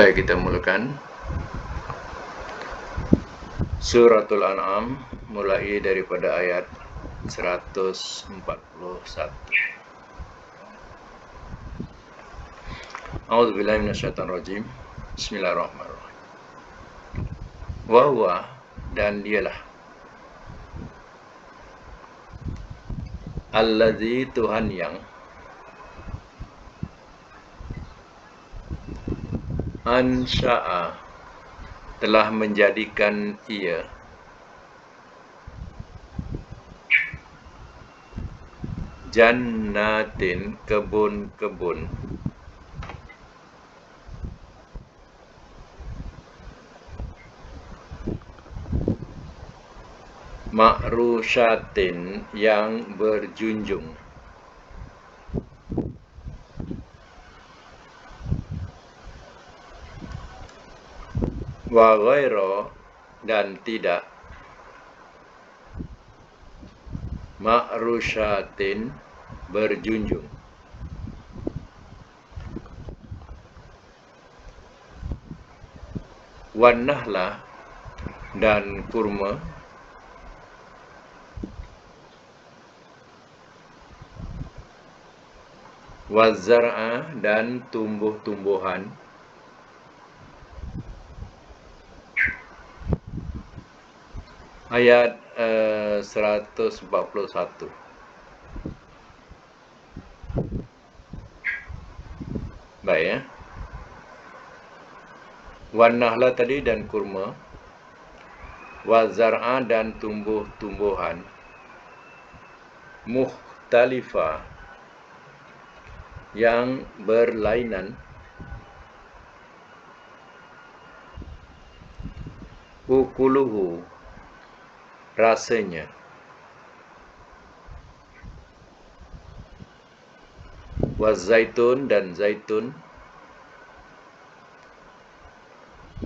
Baik, kita mulakan Suratul An'am mulai daripada ayat 141. A'udzubillahi minasyaitonirrajim. Bismillahirrahmanirrahim. Wa huwa, dan dialah, allazi, Tuhan yang, ansya'a, telah menjadikan ia, jannatin, kebun-kebun, ma'rusyatin, yang berjunjung, wa ghaira, dan tidak, ma'rusyatin, berjunjung, wan nahla, dan kurma, wazar'a, dan tumbuh-tumbuhan, ayat 141. Baik ya. Wan nahla tadi dan kurma, wazar'a, dan tumbuh-tumbuhan, mukhtalifa, yang berlainan, ukuluhu, rasanya, wazaitun, dan zaitun,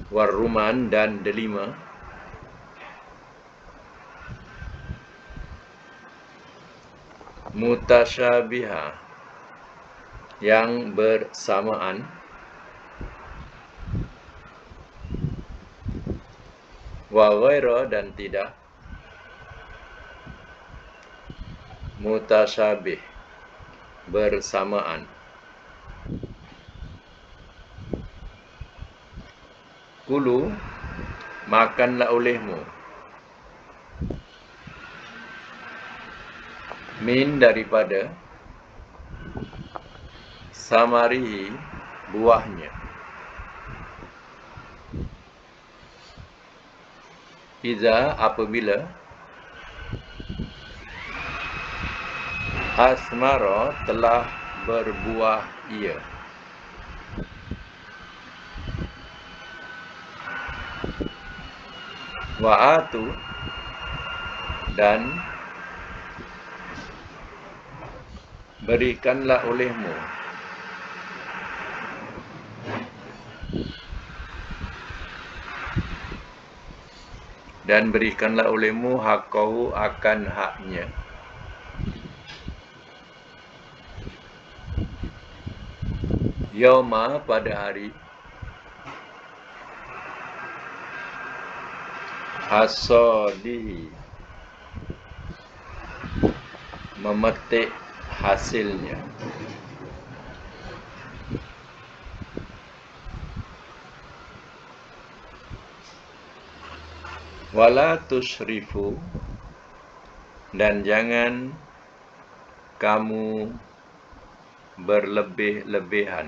waruman, dan delima, mutasyabiha, yang bersamaan, wa ghaira, dan tidak, mutasyabih, bersamaan. Kulu, makanlah olehmu, min, daripada, samarihi, buahnya, iza, apabila, asmara, telah berbuah ia, wa'atu, dan berikanlah olehmu, haqqahu, akan haknya, yauma, pada hari, hasadihi, memetik hasilnya, wala tusrifu, dan jangan kamu berlebih-lebihan,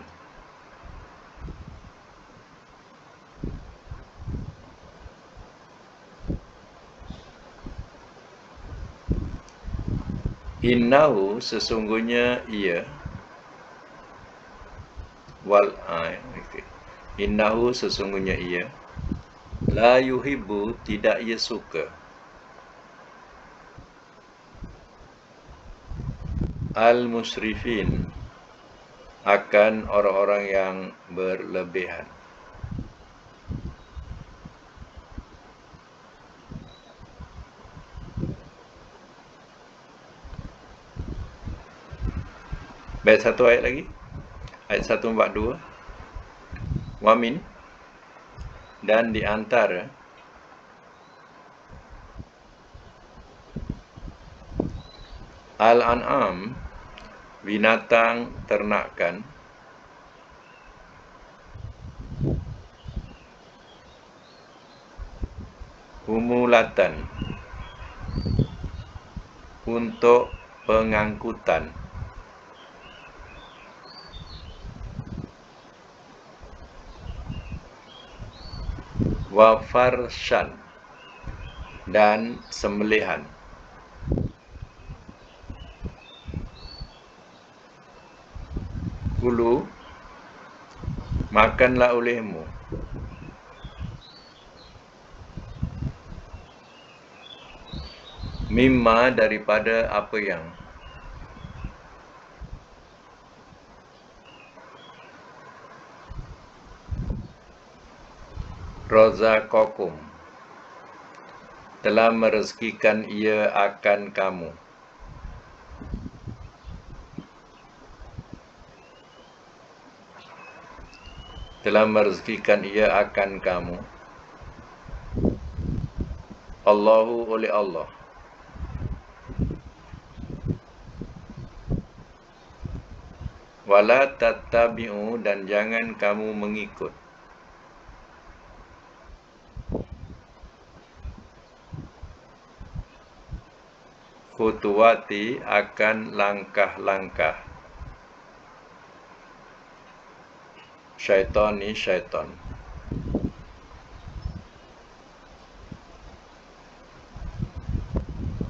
innahu, sesungguhnya ia, innahu, sesungguhnya ia, la yuhibbu, tidak ia suka, al-musrifin, akan orang-orang yang berlebihan. Baik, satu ayat lagi, ayat 142. Wamin, Dan di antara Al-An'am, binatang ternakan, humulatan, untuk pengangkutan, wa farshan, dan sembelihan. Kulu, makanlah olehmu, mimma, daripada apa yang, razaqakum, telah merezekikan ia akan kamu. Telah merezekikan ia akan kamu. Allahu, oleh Allah. Wala tattabi'u, dan jangan kamu mengikut, khutuwati, akan langkah-langkah syaitani, syaitan.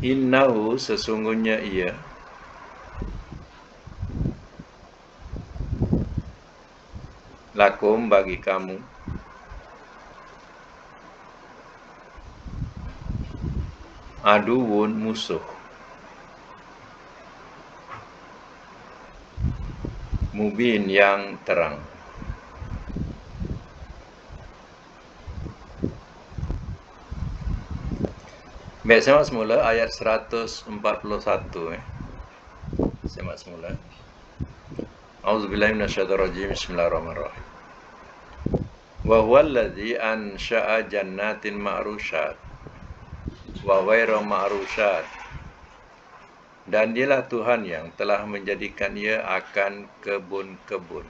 Innahu, sesungguhnya ia, lakum, bagi kamu, aduwun, musuh, mubin, yang terang. Baik, semak semula ayat 141. Semak semula. A'udzubillahi minasyaitonir rajim. Bismillahirrahmanirrahim. Wa huwal ladzi ansha'a jannatin ma'rusyat wa ghairu ma'rusyat, dan dialah Tuhan yang telah menjadikan ia akan kebun-kebun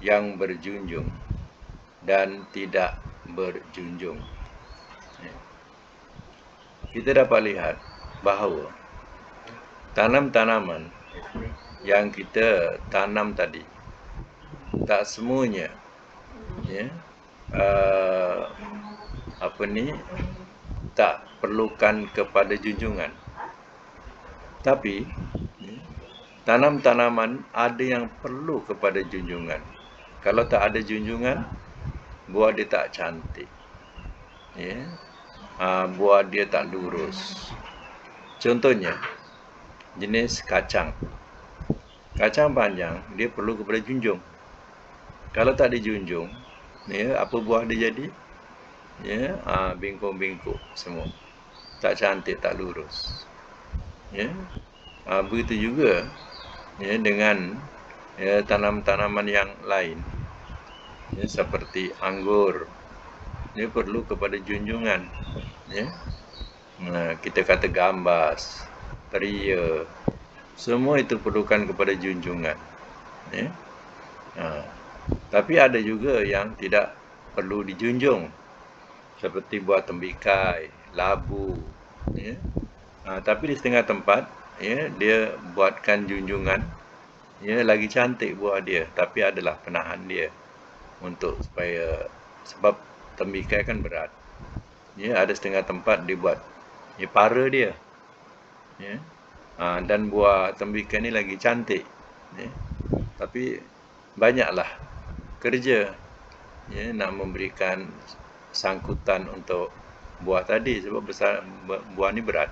yang berjunjung dan tidak berjunjung. Kita dapat lihat bahawa tanam-tanaman yang kita tanam tadi, tak semuanya tak perlukan kepada junjungan. Tapi tanam-tanaman ada yang perlu kepada junjungan. Kalau tak ada junjungan, buah dia tak cantik, buah dia tak lurus. Contohnya jenis kacang. Kacang panjang dia perlu kepada junjung. Kalau tak dijunjung, apa buah dia jadi? Bingkuk-bingkuk semua, tak cantik, tak lurus. Begitu juga dengan tanam-tanaman yang lain, seperti anggur, dia perlu kepada junjungan. Kita kata gambas, teria, semua itu perlukan kepada junjungan. Tapi ada juga yang tidak perlu dijunjung, seperti buah tembikai, labu. Tapi di setengah tempat, dia buatkan junjungan, lagi cantik buah dia, tapi adalah penahan dia untuk supaya, sebab tembikai kan berat. Ada setengah tempat dibuat para dia, dan buah tembikai ni lagi cantik, tapi banyaklah kerja nak memberikan sangkutan untuk buah tadi, sebab besar buah ni berat.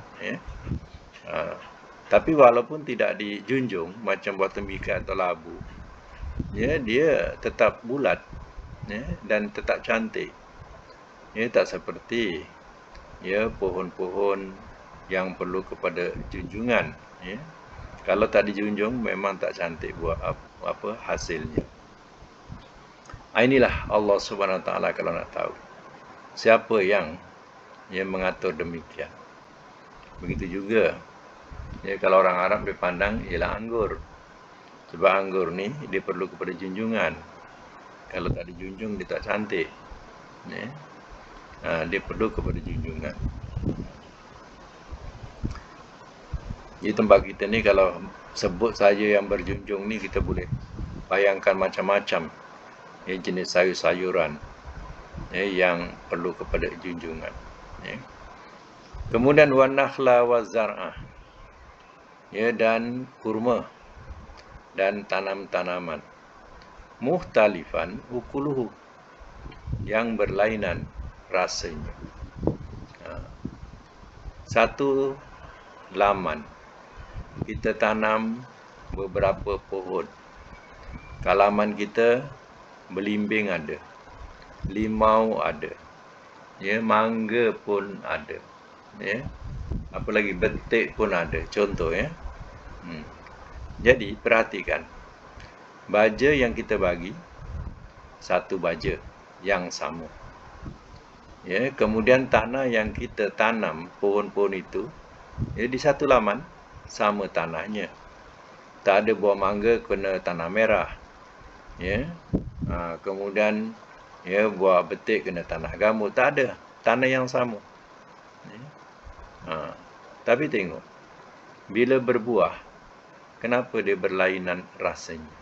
Tapi walaupun tidak dijunjung macam buah tembikai atau labu, dia tetap bulat, dan tetap cantik. Tak seperti pohon-pohon yang perlu kepada junjungan. Kalau tak dijunjung memang tak cantik buah hasilnya. Inilah Allah Subhanahu Wa Taala kalau nak tahu. Siapa yang mengatur demikian. Begitu juga kalau orang Arab dia pandang ialah anggur. Sebab anggur ni dia perlu kepada junjungan. Kalau tak dijunjung dia tak cantik. Dia perlu kepada junjungan. Di tempat kita ni kalau sebut saja yang berjunjung ni kita boleh bayangkan macam-macam jenis sayur-sayuran yang perlu kepada junjungan. Kemudian wanakhla wazar'ah, dan kurma dan tanam-tanaman, muhtalifan ukuluhu, yang berlainan rasanya. Satu laman kita tanam beberapa pohon. Kalaman kita belimbing ada, limau ada, mangga pun ada, apa lagi, betik pun ada, contoh Jadi perhatikan, baja yang kita bagi satu baja yang sama. Kemudian tanah yang kita tanam pohon-pohon itu di satu laman sama tanahnya. Tak ada buah mangga kena tanah merah. Kemudian buah betik kena tanah gambut. Tak ada, tanah yang sama. Tapi tengok, bila berbuah, kenapa dia berlainan rasanya?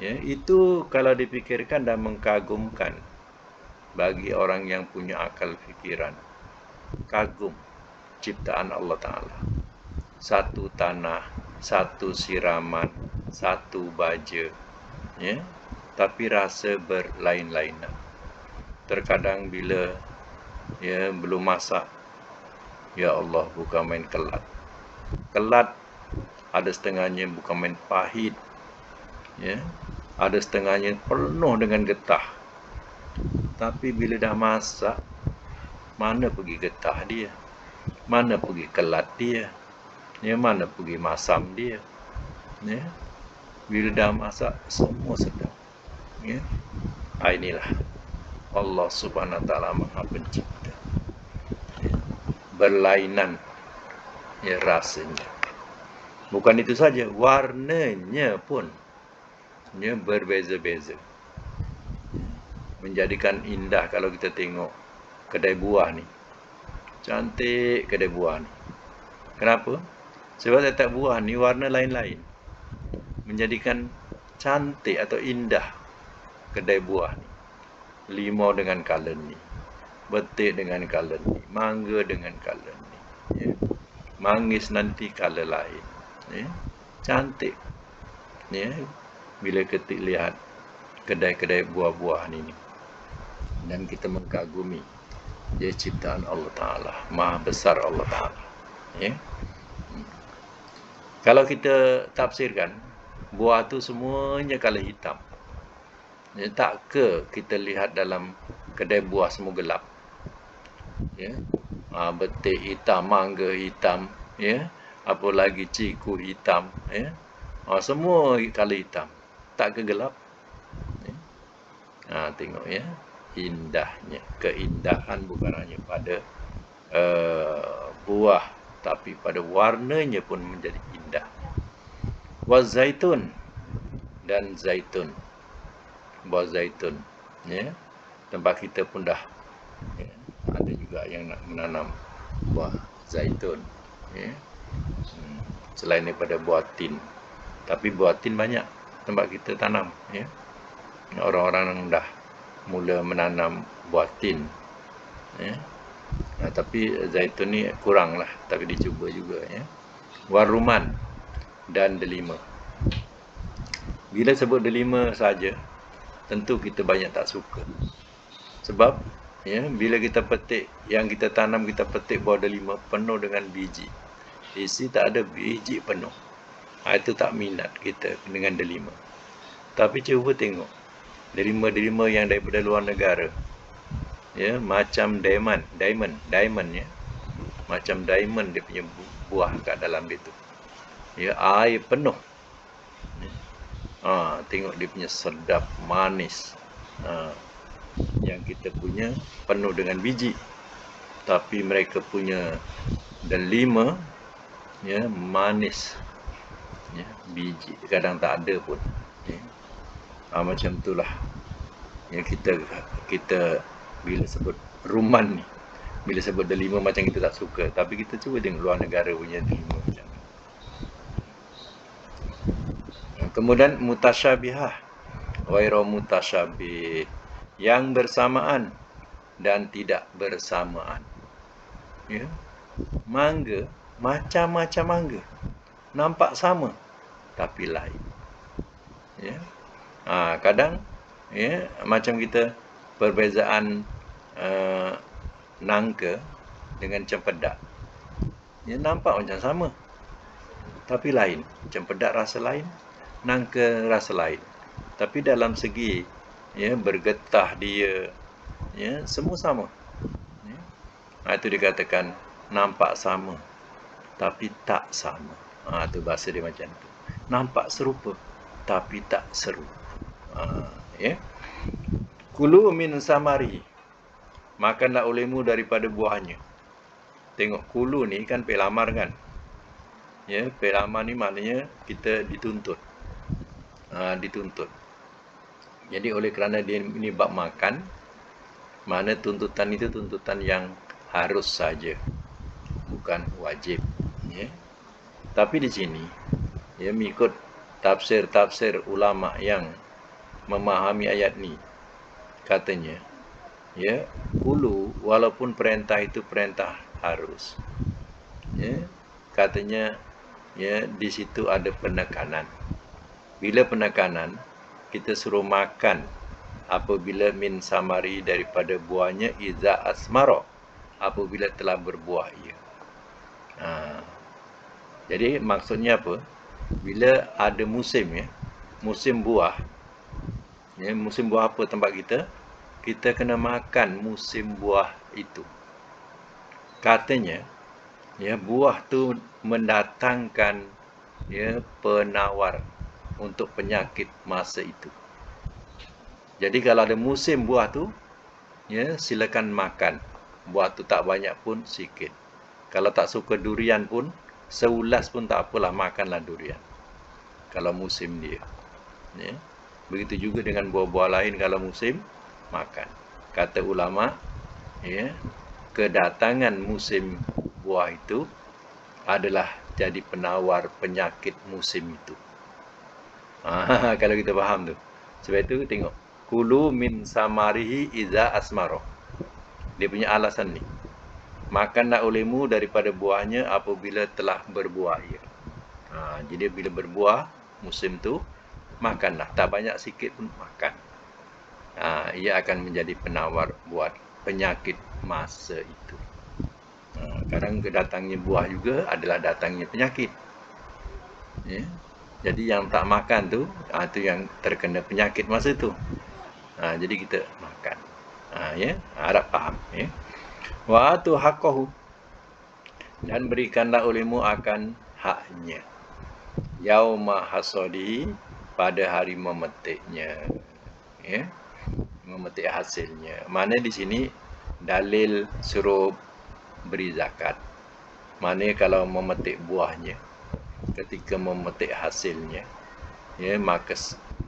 Itu kalau dipikirkan dan mengagumkan bagi orang yang punya akal fikiran. Kagum ciptaan Allah Ta'ala. Satu tanah, satu siraman, satu baja, tapi rasa berlain-lainan. Terkadang bila belum masak, ya Allah, bukan main kelat. Kelat ada setengahnya bukan main pahit, ada setengahnya penuh dengan getah. Tapi bila dah masak, mana pergi getah dia, mana pergi kelat dia, mana pergi masam dia. Bila dah masak, semua sedap. Inilah Allah Subhanahu Wa Taala Maha Pencipta. Berlainan rasanya. Bukan itu saja, warnanya pun berbeza-beza. Menjadikan indah kalau kita tengok kedai buah ni. Cantik kedai buah ni. Kenapa? Sebab letak buah ni warna lain-lain. Menjadikan cantik atau indah kedai buah ni. Limau dengan color ni, betik dengan color ni, mangga dengan color ni, manggis nanti color lain. Cantik. Bila kita lihat kedai-kedai buah-buah ni. Dan kita mengagumi ciptaan Allah Ta'ala. Maha besar Allah Ta'ala. Kalau kita tafsirkan, buah tu semuanya color hitam. Tak ke kita lihat dalam kedai buah semua gelap? Betik hitam, mangga hitam, apa lagi ciku hitam, semua color hitam. Tak ke gelap? Tengok indahnya. Keindahan bukan hanya pada buah, tapi pada warnanya pun menjadi indah. Wazaitun, dan zaitun, buah zaitun. Tempat kita pun dah ada juga yang nak menanam buah zaitun. Selain daripada buah tin, tapi buah tin banyak tempat kita tanam. Orang-orang dah mula menanam buah tin. Tapi zaitun ni kurang lah, tapi dicuba juga. Waruman dan delima. Bila sebut delima saja, tentu kita banyak tak suka. Sebab bila kita petik, yang kita tanam, kita petik buah delima penuh dengan biji. Isi tak ada biji penuh. Itu tak minat kita dengan delima. Tapi cuba tengok delima-delima yang daripada luar negara. Macam diamond. Macam diamond dia punya buah kat dalam dia tu. Air penuh. Tengok dia punya sedap, manis. Yang kita punya penuh dengan biji, tapi mereka punya delima ya manis, ya, biji kadang tak ada pun, ya. Macam itulah, ya, kita bila sebut rumman ni, bila sebut delima macam kita tak suka, tapi kita cuba tengok luar negara punya delima macam ni. Kemudian mutasyabihah, ghairu mutasyabih, yang bersamaan dan tidak bersamaan, ya. Mangga, macam-macam mangga, nampak sama tapi lain, ya. Kadang, ya, macam kita perbezaan nangka dengan cempedak, ya, nampak macam sama tapi lain. Cempedak rasa lain, nangka rasa lain, tapi dalam segi, ya, bergetah dia, ya, semua sama, ya. Itu dikatakan nampak sama tapi tak sama. Itu bahasa dia macam tu. Nampak serupa tapi tak serupa. Ya. Kulu min samari, makanlah olehmu daripada buahnya. Tengok, kulu ni kan pelamar kan, ya. Pelamar ni maknanya kita dituntut, dituntut. Jadi oleh kerana dia ini bab makan, mana tuntutan itu tuntutan yang harus saja, bukan wajib, ya. Tapi di sini, ya, mengikut tafsir-tafsir ulama yang memahami ayat ni, katanya, ya, kulu walaupun perintah itu perintah harus, ya, katanya, ya, di situ ada penekanan. Bila penekanan, kita suruh makan apabila min samari, daripada buahnya, iza asmaro, apabila telah berbuah ia. Jadi maksudnya apa? Bila ada musim, ya, musim buah, ya, musim buah apa tempat kita kena makan musim buah itu. Katanya, ya, buah tu mendatangkan, ya, penawar untuk penyakit masa itu. Jadi kalau ada musim buah tu, ya, silakan makan. Buah tu tak banyak pun, sikit. Kalau tak suka durian pun, seulas pun tak apalah, makanlah durian kalau musim dia, ya. Begitu juga dengan buah-buah lain, kalau musim, makan. Kata ulama, ya, kedatangan musim buah itu adalah jadi penawar penyakit musim itu. Kalau kita faham tu. Sebab itu tengok, kulu min samarihi iza asmaro, dia punya alasan ni. Makanlah olehmu daripada buahnya apabila telah berbuah ia. Jadi bila berbuah musim tu, makanlah. Tak banyak sikit pun makan. Ia akan menjadi penawar buat penyakit masa itu. Kadang kedatangnya buah juga adalah datangnya penyakit, ya. Jadi yang tak makan tu, tu yang terkena penyakit masa tu. Jadi kita makan. Ya, harap faham, ya. Wa atu haqqahu, dan berikanlah olehmu akan haknya, yauma hasadi, pada hari memetiknya, ya, memetik hasilnya. Mana di sini dalil suruh beri zakat. Mana kalau memetik buahnya, ketika memetik hasilnya, ya, maka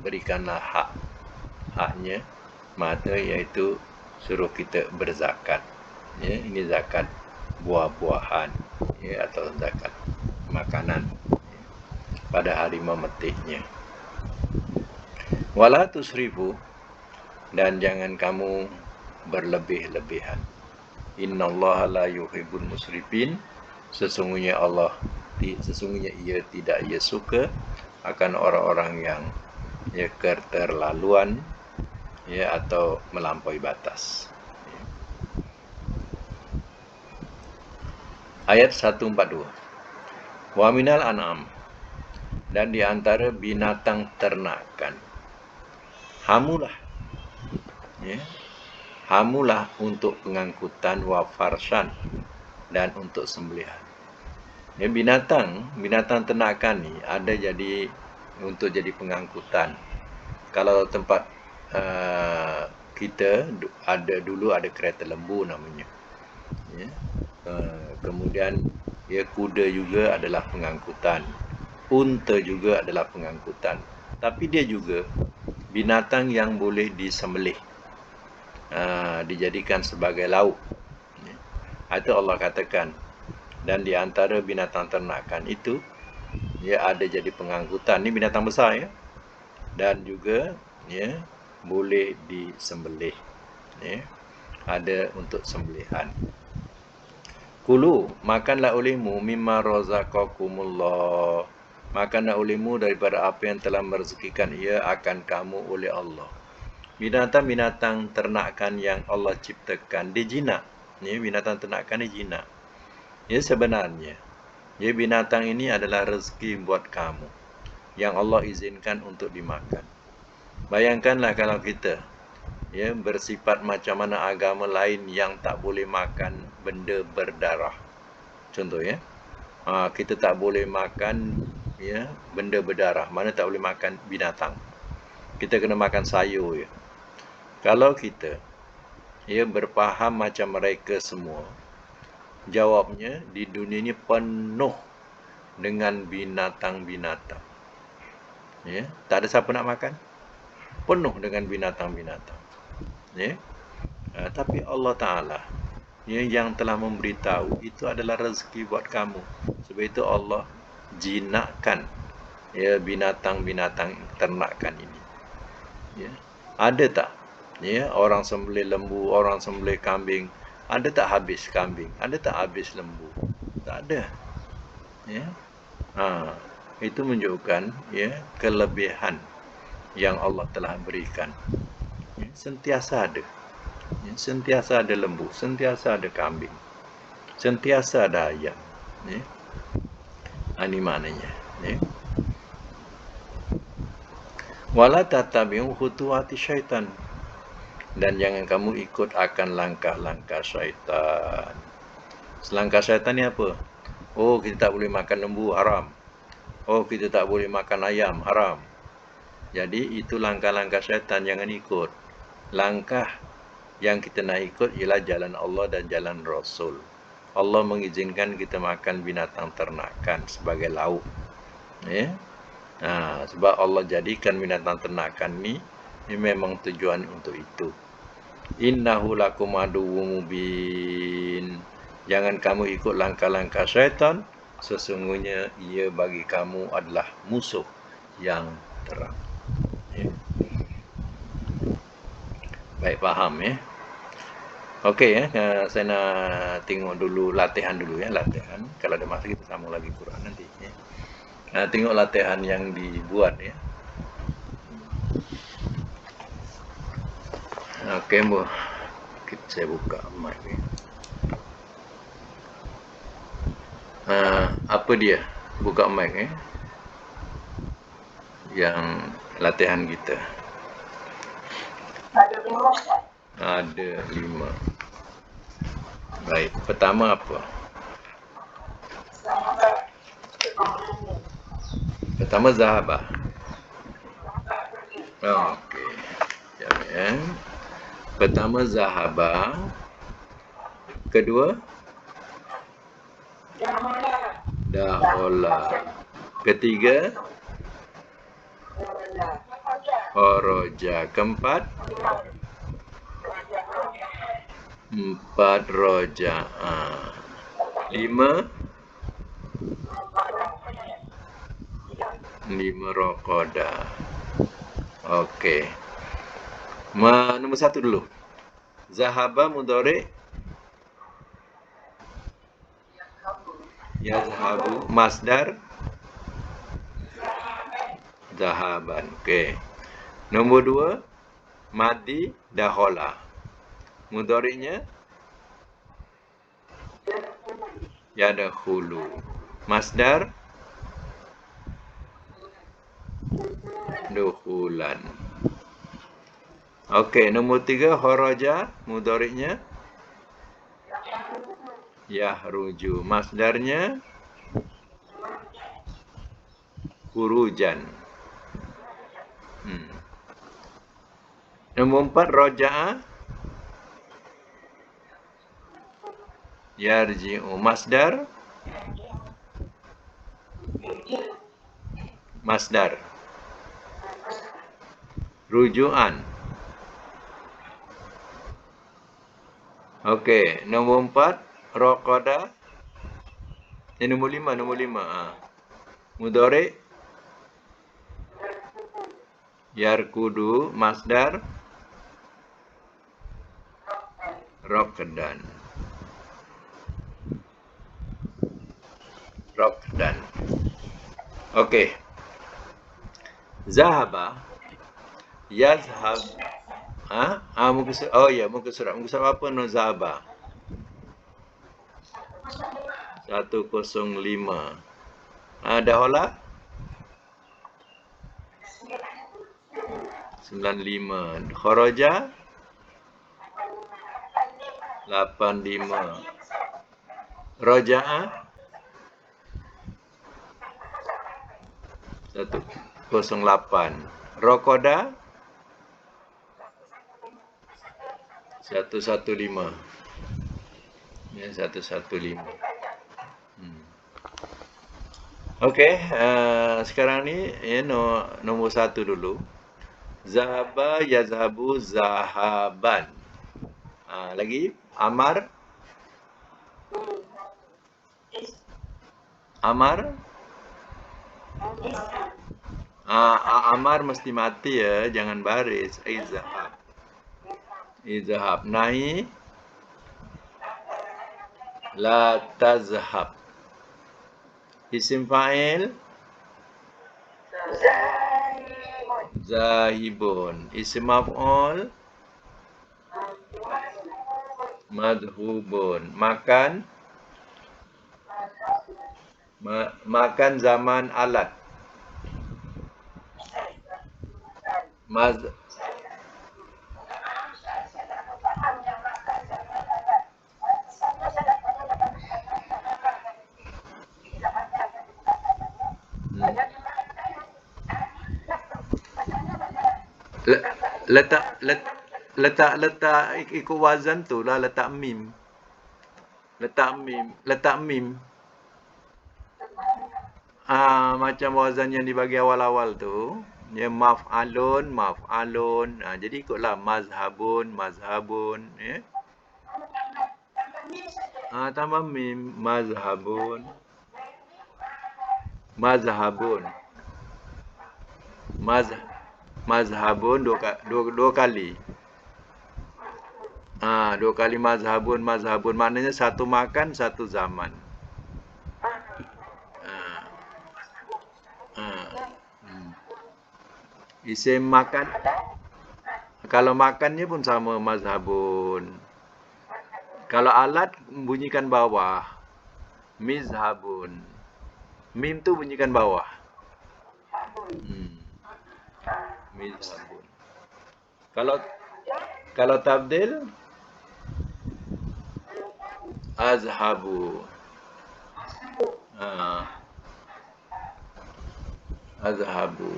berikanlah haknya, maka iaitu suruh kita berzakat, ya. Ini zakat buah-buahan, ya, atau zakat makanan, ya, pada hari memetiknya. Wala tusrifu, dan jangan kamu berlebih-lebihan. Innallaha la yuhibbul musrifin, sesungguhnya ia tidak suka akan orang-orang yang, ya, keterlaluan, ya, atau melampaui batas. Ayat 142. Wa minal an'am, dan di antara binatang ternakan, hamulah, ya, hamulah untuk pengangkutan, wa farsan, dan untuk sembelihan. Ya, binatang ternakan ni ada jadi untuk jadi pengangkutan. Kalau tempat kita dulu ada kereta lembu namanya. Ya. Kemudian kuda juga adalah pengangkutan. Unta juga adalah pengangkutan. Tapi dia juga binatang yang boleh disembelih, dijadikan sebagai lauk. Itu Allah katakan. Dan di antara binatang ternakan itu, ada jadi pengangkutan. Ini binatang besar ya. Dan juga boleh disembelih. Ada untuk sembelihan. Kulu, makanlah olehmu mimma razaqakumullah. Makanlah olehmu daripada apa yang telah merezekikan ia akan kamu oleh Allah. Binatang-binatang ternakan yang Allah ciptakan dijinak. Binatang ternakan dijinak. Sebenarnya, binatang ini adalah rezeki buat kamu yang Allah izinkan untuk dimakan. Bayangkanlah kalau kita bersifat macam mana agama lain yang tak boleh makan benda berdarah. Contoh kita tak boleh makan benda berdarah. Mana tak boleh makan binatang. Kita kena makan sayur je. Kalau kita berfaham macam mereka semua, jawabnya di dunia ini penuh dengan binatang-binatang. Tak ada siapa nak makan. Penuh dengan binatang-binatang. Tapi Allah Ta'ala yang telah memberitahu itu adalah rezeki buat kamu. Sebab itu Allah jinakkan binatang-binatang ternakan ini. Ada tak orang sembelih lembu, orang sembelih kambing, ada tak habis kambing, ada tak habis lembu? Tak ada. Itu menunjukkan kelebihan yang Allah telah berikan. Sentiasa ada. Sentiasa ada lembu, sentiasa ada kambing, sentiasa ada ayam. Ini maknanya. Wala tatabi'u khutuwati syaitan. Dan jangan kamu ikut akan langkah-langkah syaitan. Selangkah syaitan ni apa? Oh, kita tak boleh makan lembu, haram. Oh, kita tak boleh makan ayam, haram. Jadi itu langkah-langkah syaitan, jangan ikut. Langkah yang kita nak ikut ialah jalan Allah dan jalan Rasul. Allah mengizinkan kita makan binatang ternakan sebagai lauk. Sebab Allah jadikan binatang ternakan ni memang tujuan untuk itu. Innahu lakum aduwwum mubin. Jangan kamu ikut langkah-langkah syaitan. Sesungguhnya ia bagi kamu adalah musuh yang terang. Baik, faham Okey saya nak tengok dulu latihan dulu latihan. Kalau ada masa kita sambung lagi Quran nanti tengok latihan yang dibuat Okey, saya buka mic apa dia? Buka mic yang latihan kita. Ada 5. Baik, pertama apa? Pertama zahabah. Okey. Pertama zahabah. Kedua dahola. Ketiga horoja. Keempat 4 roja. 5 rokoda. Okey. Nombor 1 dulu. Zahaba mudhari yazhabu, masdar zahaban. Okey. Nombor 2 madi dahola. Mudhari'nya yadkhulu. Masdar dukhulan. Okey, nombor 3 kharaja, mudhari'nya yahruju. Masdarnya khurujan. Nombor 4 roja'a yarji'u. Masdar rujukan. Okey, nombor 4 raqada. Nombor 5. Mudhari yarkudu, masdar raqdan. Okey. Zahaba yazhab. Muka surat. Oh ya, muka surat. Muka surat apa no zahaba? 105. Dahola 95. Kharaja 85. Raja'a 108. Raqada 115. Ya, 115. Okey, sekarang ni ya nombor 1 dulu. Zahaba yazhabu zahaban. Lagi amar amar mesti mati ya, jangan baris. Izhab. Nahi la tazhab. Isim fa'il zahibun. Isim maf'ul madhubun. Makan makan zaman alat. Letak ikut wazan tu lah, letak mim. Macam wazan yang dibagi awal-awal tu, ya maf'alun. Jadi ikutlah mazhabun, ya. Tambah mim, mazhabun. Mazhabun dua kali. Dua kali mazhabun. Maknanya satu makan, satu zaman. Isim makan. Kalau makannya pun sama, mazhabun. Kalau alat bunyikan bawah, mizhabun. Mim tu bunyikan bawah. Mizhabun. Kalau tabdil, azhabu. Azhabu.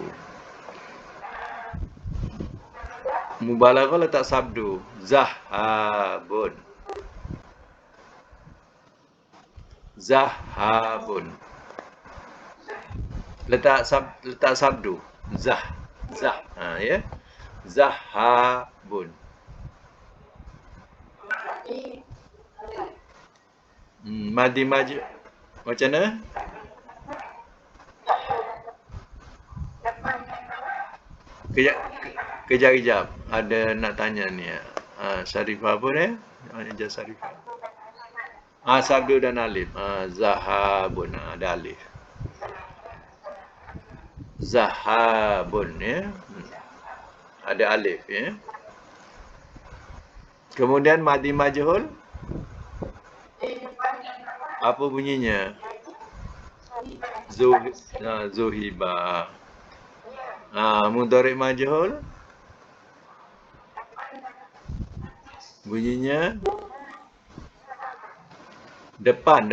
Mubalaghah letak sabdu, zahabun. Letak sabdu, ya. Zahabun. Madi maju. Macam mana? Kejap. Ada nak tanya ni. Syarifah apa ni? Ijaz Syarifah. Sabdu dan alif. Zahabun. Ada alif. Zahabun, ya. Ada alif, ya. Kemudian madi majhul. Apa bunyinya? Zuhiba. Mudhari majhul. Bunyinya depan.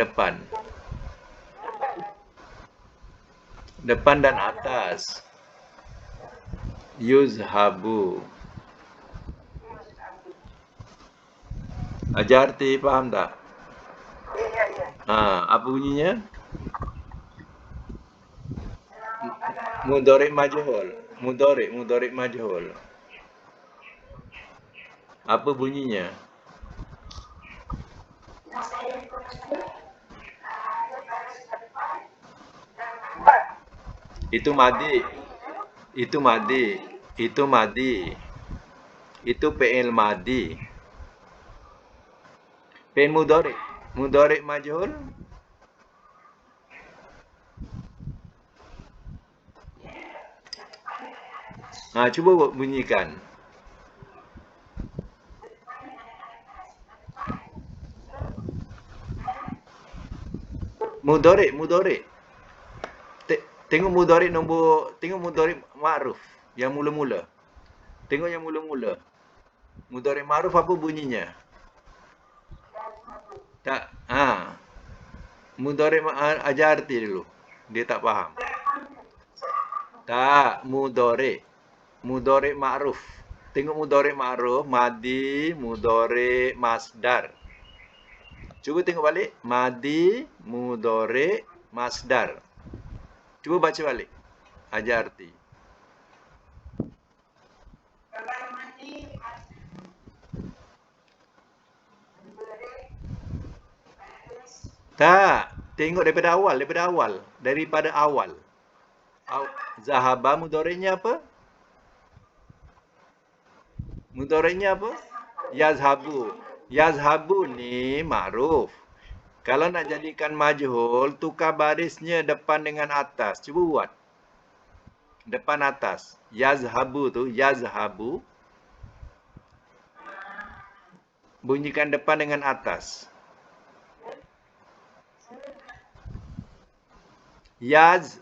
Depan dan atas. Yuzhabu. Ajarti, faham tak? Apa bunyinya? Mudhari' majhul. Mudhari' majhul. Apa bunyinya? Itu madi. Itu madi. Itu madi. Itu fi'il madi. Fi'il mudhari'. Mudhari' majhul. Cuba bunyikan. Mudhari'. Tengok mudhari' ma'ruf yang mula-mula. Tengok yang mula-mula. Mudhari' ma'ruf apa bunyinya? Tak. Mudhari' ajar arti dulu. Dia tak faham. Tak, mudhari' ma'ruf. Tengok mudhari' ma'ruf, madi, mudhari' masdar. Cuba tengok balik. Madi, mudhari' masdar. Cuba baca balik. Ajar arti. Tak. Tengok daripada awal. Daripada awal. Zahaba mudhari'nya apa? Mudhari'nya apa? Yazhabu. Yazhabu ni ma'ruf. Kalau nak jadikan majhul, tukar barisnya depan dengan atas. Cuba buat. Depan atas. Yazhabu tu, yazhabu. Bunyikan depan dengan atas. Yaz.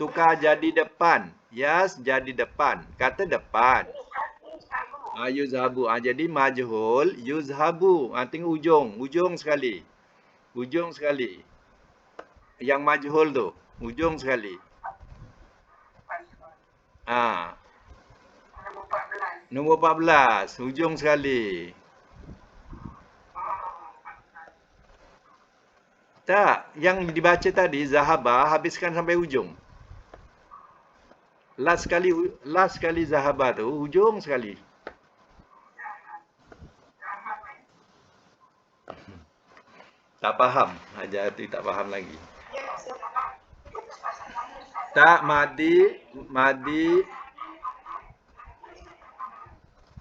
Tukar jadi depan. Yaz jadi depan. Kata depan. Yuzhabu. Jadi majhul yuzhabu. Tengok ujung sekali. Yang majhul tu, ujung sekali. Nombor 14, ujung sekali. Tak, yang dibaca tadi zahaba habiskan sampai ujung. Last sekali zahaba tu ujung sekali. Tak faham. Ajar tu tak faham lagi. Tak, madi.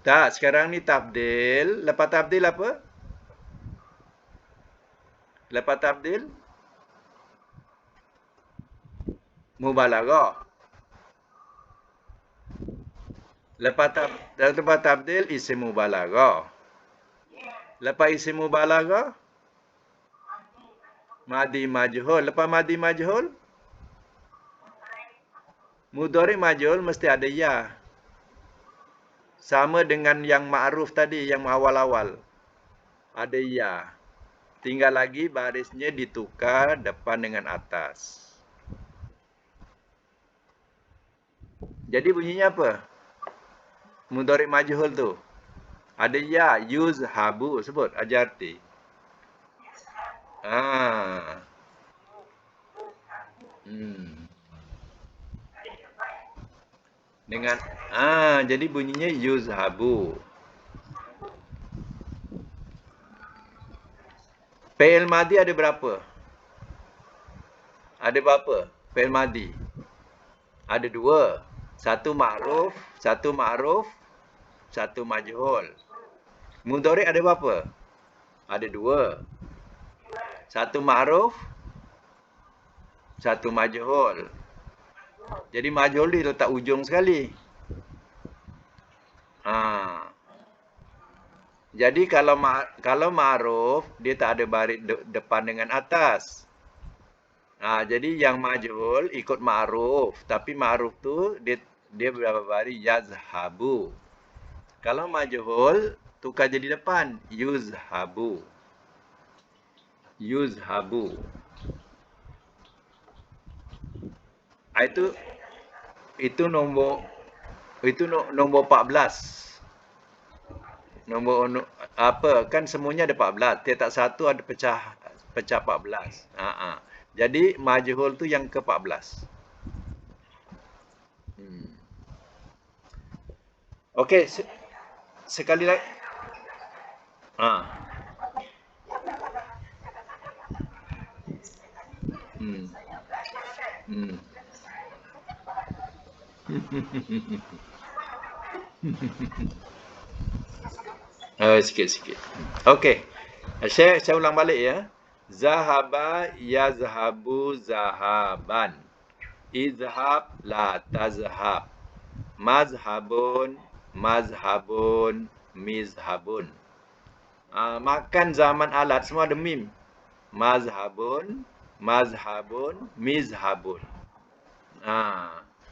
Tak, sekarang ni tabdil. Lepas tabdil apa? Lepas tabdil? Mubalaghah. Lepas tabdil isim mubalaghah. Lepas isim mubalaghah? Madi majhul. Lepas madi majhul? Mudhari' majhul mesti ada ya. Sama dengan yang ma'ruf tadi, yang awal-awal. Ada ya. Tinggal lagi barisnya ditukar depan dengan atas. Jadi bunyinya apa? Mudhari' majhul tu. Ada ya, yuzhabu. Sebut, ajar arti. Dengan jadi bunyinya yuzhabu. Fi'il madi ada berapa? Ada berapa? Fi'il madi. Ada 2. Satu ma'ruf, satu majhul. Mudhari' ada berapa? Ada 2. Satu ma'ruf, satu majhul. Jadi majhul dia letak ujung sekali. Jadi kalau ma'ruf dia tak ada baris depan dengan atas. Jadi yang majhul ikut ma'ruf, tapi ma'ruf tu dia berapa baris? Yazhabu. Kalau majhul tukar jadi depan, yuzhabu. Itu nombor 14. Apa? Kan semuanya ada 14. Tiap satu ada pecah 14. Jadi majhul tu yang ke-14. Hmm. Okey, sekali lagi. Ha. Hmm. Hmm. Sikit-sikit. Okey. Saya ulang balik ya. Zahaba yazhabu zahaban. Izhab la tazhab. Mazhabun mazhabun mizhabun. Makan zaman alat semua ada mim. Mazhabun mazhabun mizhabun.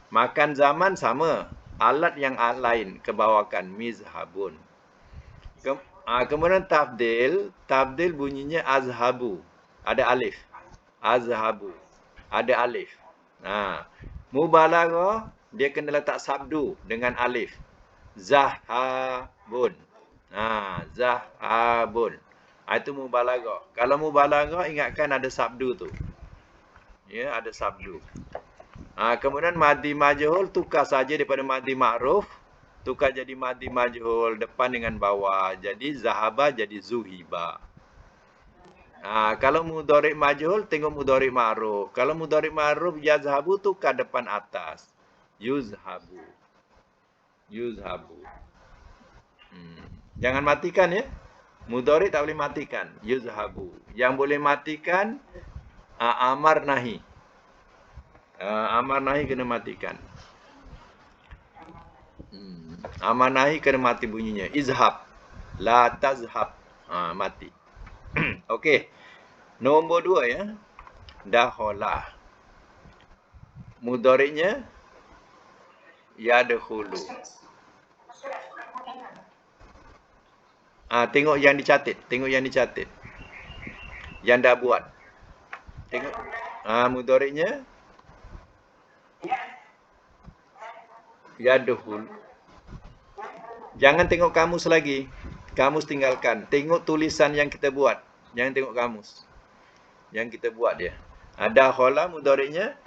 Makan zaman sama. Alat yang lain kebawakan mizhabun. Kemudian tabdil bunyinya azhabu. Ada alif. Azhabu. Ada alif. Mubalaghah dia kena letak sabdu dengan alif. Zahabun. Zahabun. Itu mubalaghah. Kalau mubalaghah ingatkan ada sabdu tu. Ya, ada sabdu. Kemudian madhi majhul tukar saja daripada madhi ma'ruf, tukar jadi madhi majhul depan dengan bawah. Jadi zahaba jadi zuhiba. Kalau mudhari' majhul tengok mudhari' ma'ruf. Kalau mudhari' ma'ruf yazhabu tukar depan atas. Yuzhabu. Yuzhabu. Jangan matikan ya. Mudhari' tak boleh matikan. Yuzhabu. Yang boleh matikan amar nahi. Amar nahi kena matikan. Amar nahi kena mati bunyinya. Izhab. La tazhab. Mati. Okey. Nombor 2 ya. Dakhala. Mudhari'nya yadkhulu. Tengok yang dicatat. Tengok yang dicatat. Yang dah buat. Tengok. Mudhari'nya yadkhul. Jangan tengok kamus lagi. Kamus tinggalkan. Tengok tulisan yang kita buat. Jangan tengok kamus. Yang kita buat dia. Dakhala mudhari'nya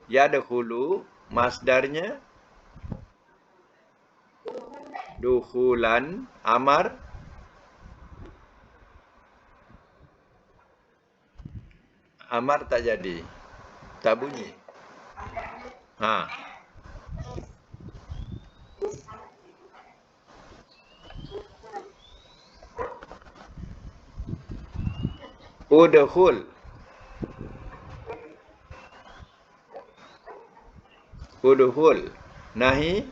yadkhulu, masdarnya dukhulan, amar tak jadi. Tak bunyi. Udkhul. Udkhul. Nahi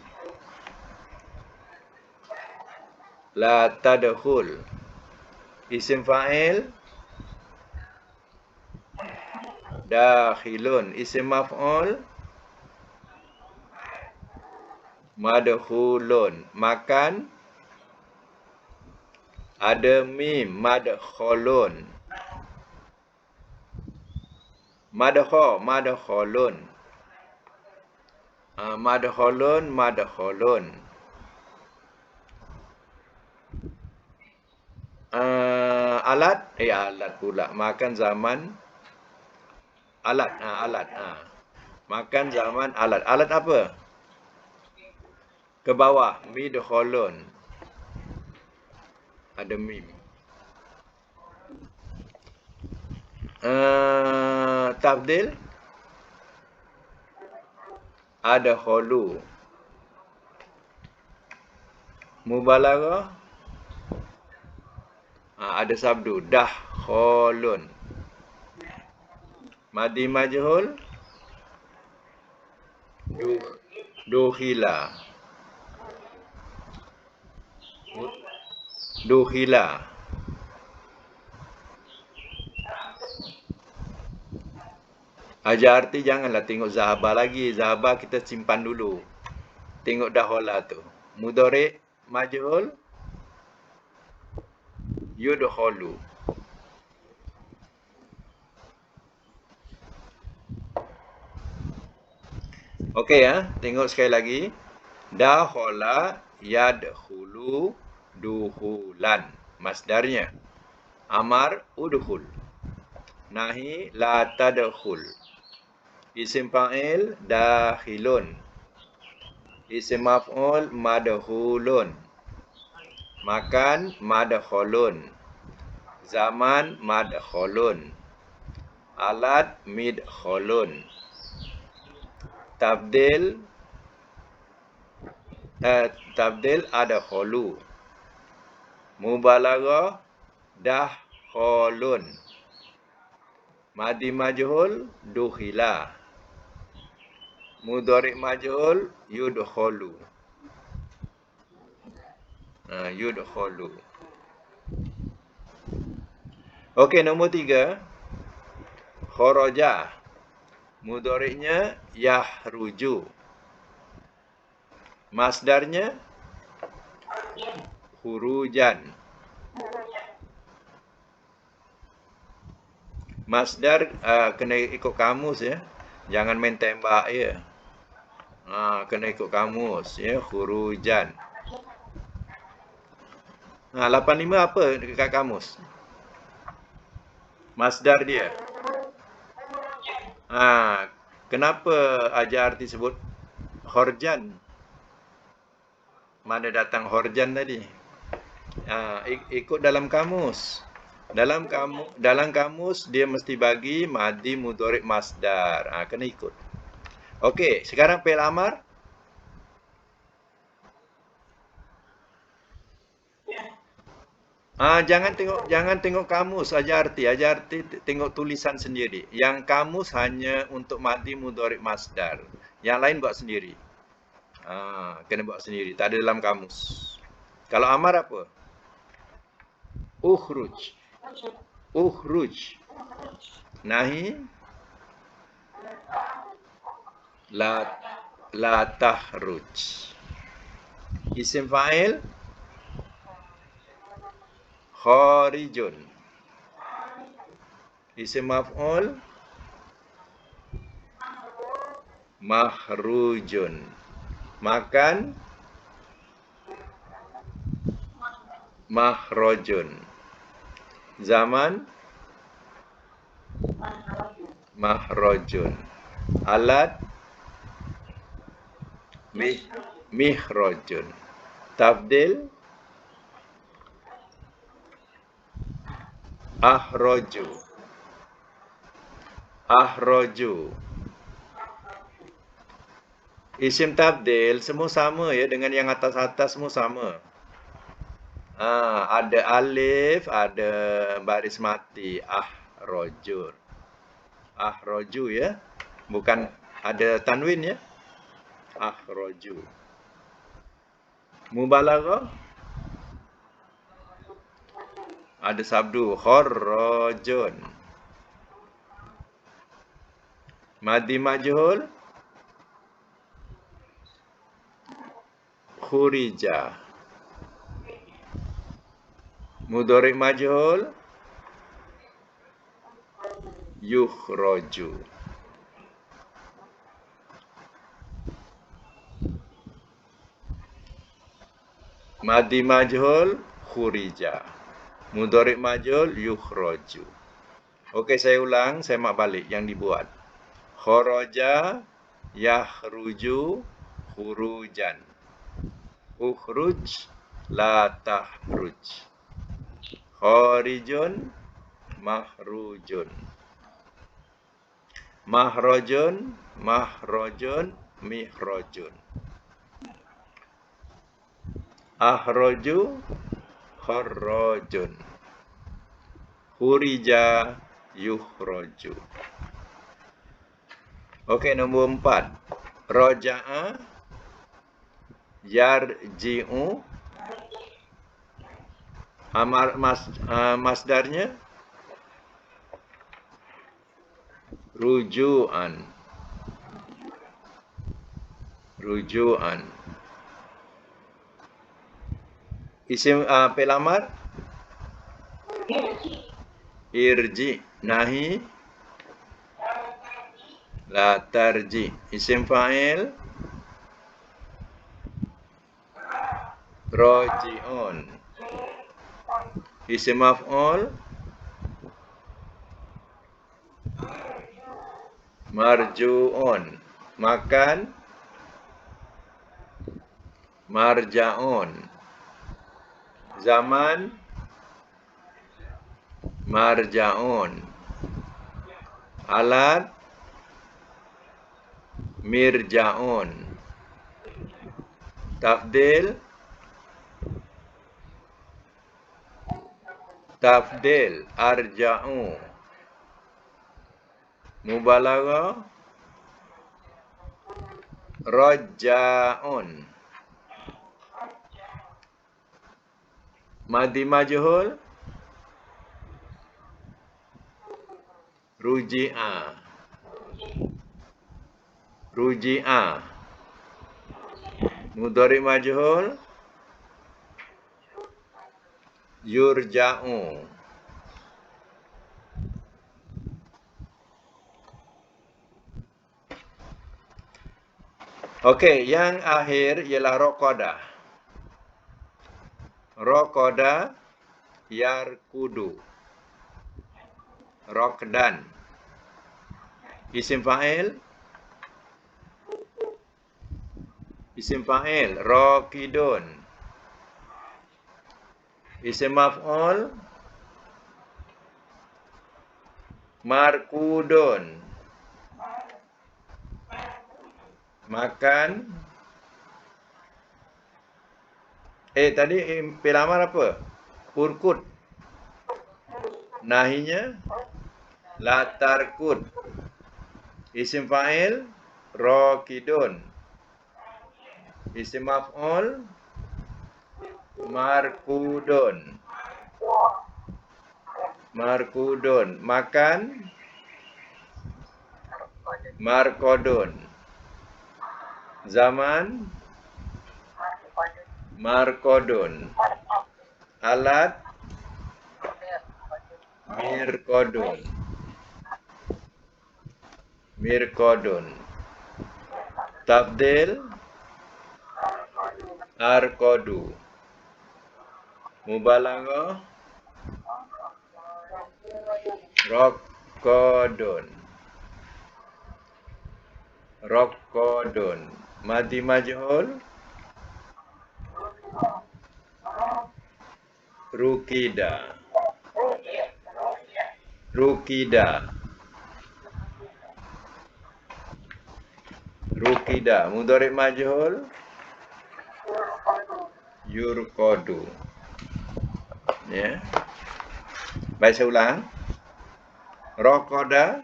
la tadkhul. Isim fa'il dakhilun. Isim maf'ul madkhulun. Makan ada mim madkhulun. Madkhulun. Madkhulun. Alat pula. Makan zaman alat. Makan zaman alat. Alat apa? Ke bawah. Midkhulun. Ada mim. Tabdil ada khulu. Mubalaghah ada sabdu dah khulun. Madhi majhul dukhila. Dukhila. Ajar arti janganlah tengok zahaba lagi. Zahaba kita simpan dulu. Tengok dakhala tu. Mudhari' majhul yudkhulu. Okey ya, tengok sekali lagi. Dakhala yadkhulu. yadkhulu dukhulan. Masdarnya. Amar udkhul. Nahi la tadkhul. Isim fa'il dakhilun. Isim maf'ul madkhulun. Makan madkhulun. Zaman madkhulun. Alat midkhulun. Tabdil adkhulu. Mubalaghah dakhulun. Madi majhul dukhila. Mudhari' majhul yudkhulu. Yudkhulu. Okey, nombor 3. Kharaja. Mudhari'nya yahruju. Masdarnya khurujan. Masdar kena ikut kamus ya. Jangan main tembak ya. Kena ikut kamus ya, khurujan. 85 apa dekat kamus? Masdar dia. Kenapa Ajarti sebut khorjan? Mana datang khorjan tadi? Ikut dalam kamus. Dalam kamus dia mesti bagi madi mudhari' masdar. Kena ikut. Okey, sekarang fi'il amar. Jangan tengok kamus Ajarti tengok tulisan sendiri. Yang kamus hanya untuk madi mudhari' masdar. Yang lain buat sendiri. Kena buat sendiri, tak ada dalam kamus. Kalau amar apa? Ukhruj. Nahi la tahruj. Isim fa'il kharijun. Isim maf'ul mahrujun. Makan mahrojun. Zaman mahrojun. Alat mihrojun. Tabdil ahroju. Isim tabdil semua sama ya, dengan yang atas-atas semua sama. Ada alif, ada baris mati. Ahroju ya. Bukan ada tanwin ya. Ahroju. Mubalaghah ada sabdu kharrajun. Madi majhul khurija. Mudhari' majhul yukhraju. Madi majhul khurija. Mudhari' majhul yukhraju. Okey, saya ulang, saya mak balik yang dibuat. Kharaja yahruju khurujan. Ukhruj la tahruj. Kharijun mahrujun. Mahrojun mihrojun. Ahroju kharrajun. Khurija yukhraju. Okey, nombor 4. Raja'a yarji'u. Masdarnya ruju'an. Isim fi'il amar irji. Nahi la tarji. Isim fa'il Roji'un. Isim maf'ul. Marju'un. Makan. Marja'un. Zaman. Marja'un. Alat. Mirja'un. Tafdil. Tafdil. Arja'u. Mubalaghah. Raja'un. Madhi majhul. Ruji'a. Ruji'a. Mudhari majhul. Yurja'u. Okey, yang akhir ialah raqada. Raqada yarkudu. Raqdan. Isim fa'il. Isim fa'il raqidun. Isim maf'ul markudun. Makan. Tadi fi'il amar apa? Urkud. Nahinya la tarkud. Isim fa'il raqidun. Isim maf'ul markudun. Markudun. Makan. Markodun. Zaman. Markodun. Alat. Mirkodun. Mirkodun. Tafdil. Arkodu. Mubalaghah. Raqadun. Raqadun. Madhi majhul. Rukida. Rukida. Rukida. Mudhari majhul. Yurqadu. Ya. Baik, saya ulang. Raqada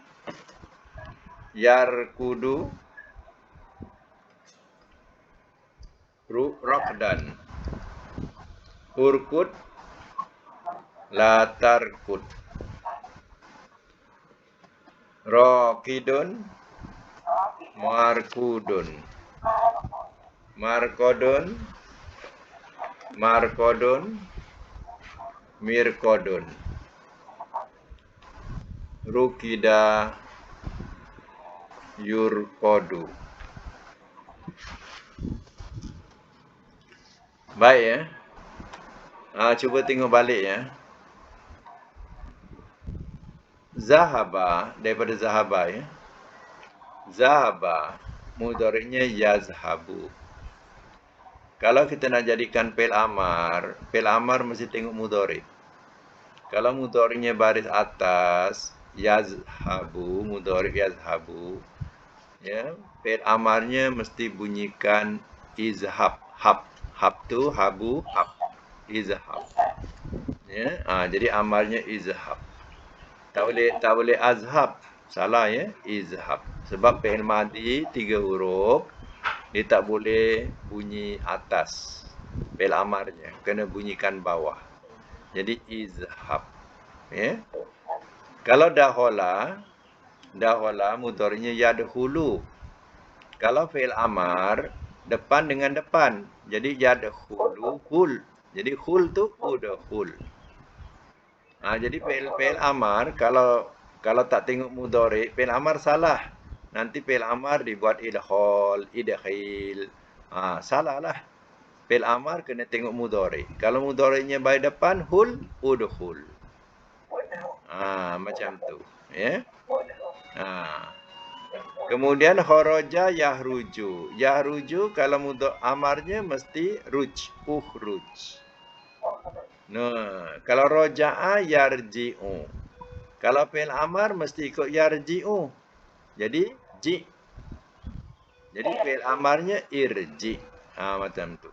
yarkudu raqdan. Urkud la tarkud. Raqidun markudun. Markodun markodun mirkodun. Rukida yurqadu. Baik ya. Cuba tengok balik ya. Zahaba daripada zahaba ya. Zahaba mudhari'nya yazhabu. Kalau kita nak jadikan fi'il amar mesti tengok mudhari'. Kalau mudhari'nya baris atas, yazhabu, mudhari' yazhabu, ya, fi'il amarnya mesti bunyikan izhab, hab. Hab tu habu, hab. Izhab. Ya, jadi amarnya izhab. Tak boleh azhab. Salah ya, izhab. Sebab fi'il madhi 3 huruf, dia tak boleh bunyi atas. Fi'il amarnya kena bunyikan bawah. Jadi izhab. Ya. Kalau dahola mudhari'nya yadkhulu. Kalau fi'il amar depan dengan depan. Jadi yadkhulu khul. Jadi khul tu udkhul. Jadi fi'il amar kalau tak tengok mudhari', fi'il amar salah. Nanti fi'il amar dibuat idkhal, idkhil. Salahlah. Fi'il amar kena tengok mudhari. Kalau mudhari'nya baik depan, hul, udhul. Macam tu. Ya. Kemudian kharaja yahruju. Yahruju kalau amarnya mesti ruj, ukhruj. Kalau roja'a yarji'u. Kalau fi'il amar mesti ikut yarji'u. Jadi ji. Jadi fi'il amarnya irji. Macam tu.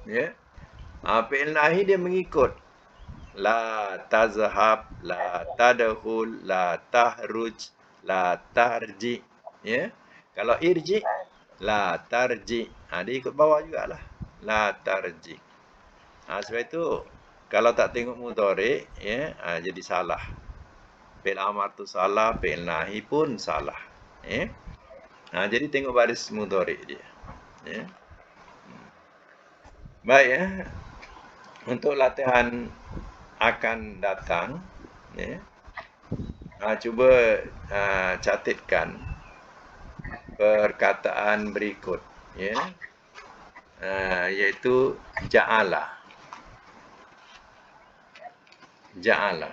Ya. Fi'il nahi dia mengikut. La tazhab, la tadkhul, la tahruj, la tarji. Ya. Kalau irji, la tarji. Dia ikut bawah jugalah. La tarji. Sebab itu kalau tak tengok mudhari, ya, jadi salah. Fi'il amar tu salah, fi'il nahi pun salah. Ya. Jadi tengok baris mudhari dia. Ya. Baik, ya. Untuk latihan akan datang, ya. Cuba catatkan perkataan berikut, ya. Iaitu ja'ala. Ja'ala.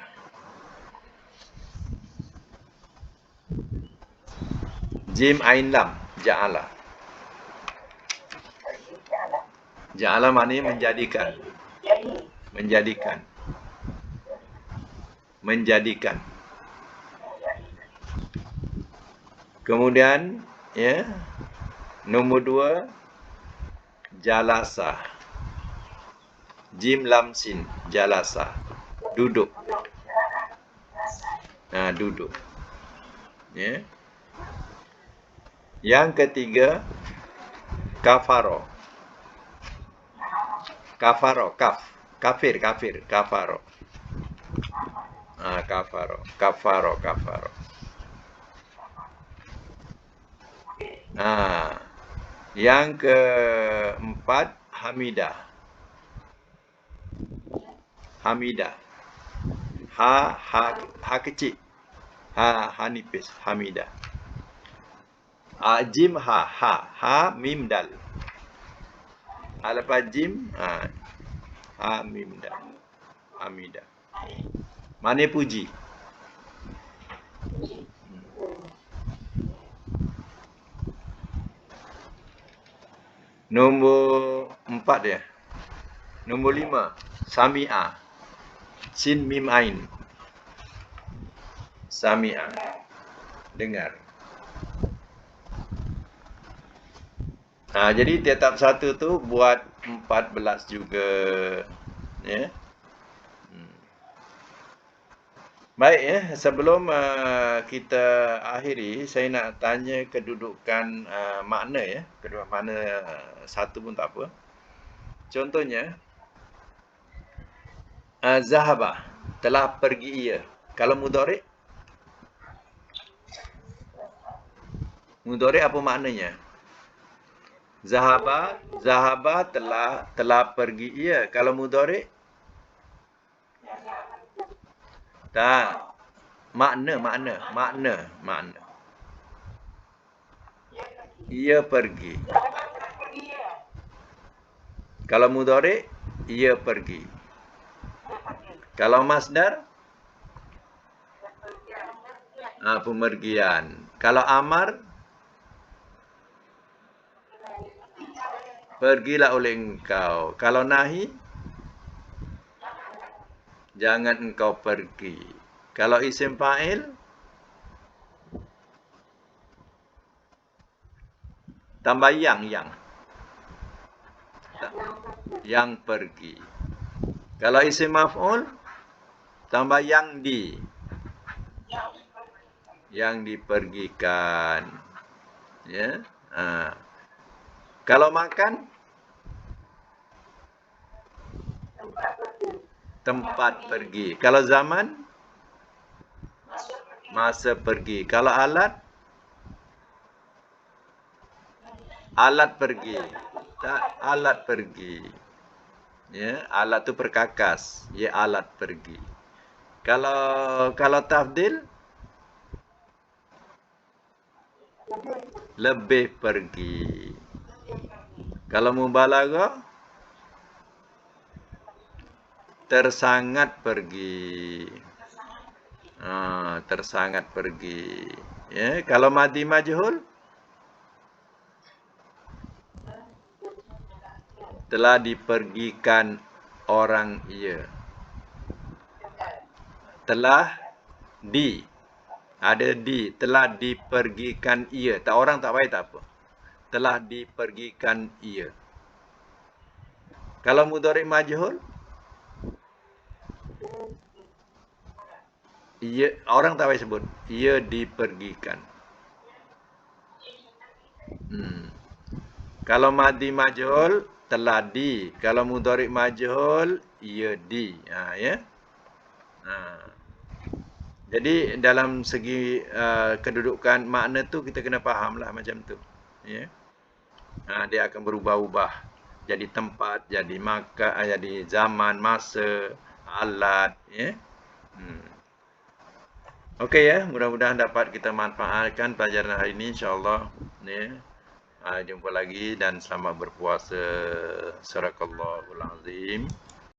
Jim ain lam, ja'ala. Ja'ala maknanya menjadikan. Menjadikan. Menjadikan. Kemudian, ya, nombor 2, jalasa. Jim lam sin, jalasa. Duduk. Duduk. Ya. Yang ketiga, kafaro. Kafaro, kafir, kafaro. Kafaro. Yang keempat, hamidah. Hamidah. Ha kecil. Ha nipis, hamidah. Jim ha mim dal. Lepas jim ha mim dal. Hamidah. Mana puji? Nombor 4 dia. Nombor 5, sami'a. Sin mim ain. Sami'a. Dengar. Jadi tiap satu tu buat 14 juga. Ya. Baik, ya, sebelum kita akhiri, saya nak tanya kedudukan makna, ya. Kedudukan makna satu pun tak apa. Contohnya, zahaba, telah pergi ia. Kalau mudhari? Mudhari apa maknanya? Zahaba telah pergi ia. Kalau mudhari? Tak. Makna. Ia pergi. Kalau mudhari, ia pergi. Kalau masdar? Pemergian. Kalau amar? Pergilah oleh engkau. Kalau nahi? Jangan engkau pergi. Kalau isim fa'il? Tambah yang. Yang pergi. Kalau isim maf'ul? Tambah yang di. Yang dipergikan. Ya. Kalau makan? Tempat pergi. Kalau zaman? Masa pergi. Kalau alat? Alat pergi. Tak, alat pergi. Ya, alat tu perkakas. Ya, alat pergi. Kalau tafdil? Lebih pergi. Kalau mubalaghah? tersangat pergi. Tersangat pergi. Ya, kalau madi majhul telah dipergikan orang ia. Telah ada telah dipergikan ia. Tak orang tak baik tak apa. Telah dipergikan ia. Kalau mudhari' majhul, ia, orang tak payah sebut. Ia dipergikan. Kalau madi majhul, telah di. Kalau mudhari' majhul, ia di. Ya. Jadi dalam segi kedudukan makna tu kita kena fahamlah macam tu. Ya. Dia akan berubah-ubah. Jadi tempat, jadi makan, jadi zaman, masa, alat, ya. Okey ya, mudah-mudahan dapat kita manfaatkan pelajaran hari ini insya-Allah. Ya. Jumpa lagi dan selamat berpuasa. Sadaqallahul azim.